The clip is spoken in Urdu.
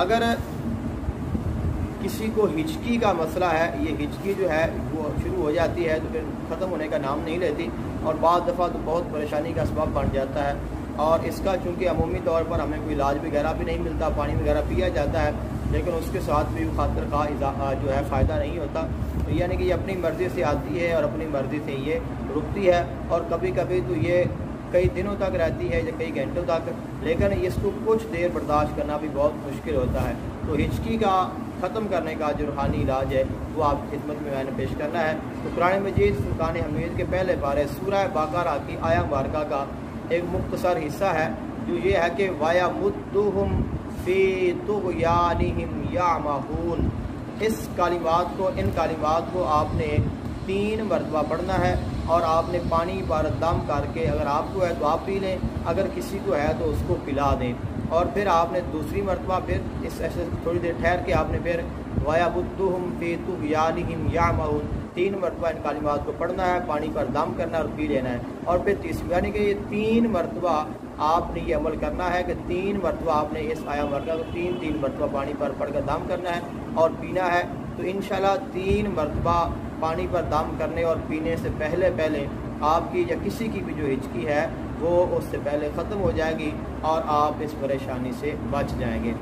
اگر کسی کو ہچکی کا مسئلہ ہے، یہ ہچکی جو ہے وہ شروع ہو جاتی ہے تو پھر ختم ہونے کا نام نہیں لیتی، اور بعض دفعہ تو بہت پریشانی کا سبب بن جاتا ہے، اور اس کا چونکہ عمومی طور پر ہمیں کوئی علاج وغیرہ بھی نہیں ملتا، پانی وغیرہ پیا جاتا ہے، لیکن اس کے ساتھ بھی خاطر خواہ جو ہے فائدہ نہیں ہوتا، تو یعنی کہ یہ اپنی مرضی سے آتی ہے اور اپنی مرضی سے یہ رکتی ہے، اور کبھی کبھی تو یہ کئی دنوں تک رہتی ہے یا کئی گھنٹوں تک، لیکن اس کو کچھ دیر برداشت کرنا بھی بہت مشکل ہوتا ہے۔ تو ہچکی کا ختم کرنے کا جو روحانی علاج ہے وہ آپ کی خدمت میں نے پیش کرنا ہے۔ تو قرآن مجید فرقان حمید کے پہلے پارے سورہ بقرہ کی آیہ مبارکہ کا ایک مختصر حصہ ہے، جو یہ ہے کہ وَيَمُدُّهُمْ فِي طُغْيَانِهِمْ يَعْمَهُونَ۔ ان کلمات کو آپ نے 3 مرتبہ پڑھنا ہے، اور آپ نے پانی پر دم کر کے، اگر آپ کو ہے تو آپ پی لیں، اگر کسی کو ہے تو اس کو پلا دیں، اور پھر آپ نے دوسری مرتبہ پھر اس ایسے تھوڑی دیر ٹھہر کے آپ نے پھر وَيَمُدُّهُمْ فِي طُغْيَانِهِمْ يَعْمَهُونَ 3 مرتبہ ان کلمات کو پڑھنا ہے، پانی پر دم کرنا ہے اور پی لینا ہے، اور پھر تیسری، یعنی کہ یہ 3 مرتبہ آپ نے یہ عمل کرنا ہے کہ 3 مرتبہ آپ نے اس آیہ مبارکہ کو 3 مرتبہ پانی پر پڑھ کر دم کرنا ہے اور پینا ہے۔ تو انشاءاللہ 3 مرتبہ پانی پر دم کرنے اور پینے سے پہلے آپ کی یا کسی کی بھی جو ہچکی ہے وہ اس سے پہلے ختم ہو جائے گی، اور آپ اس پریشانی سے بچ جائیں گے۔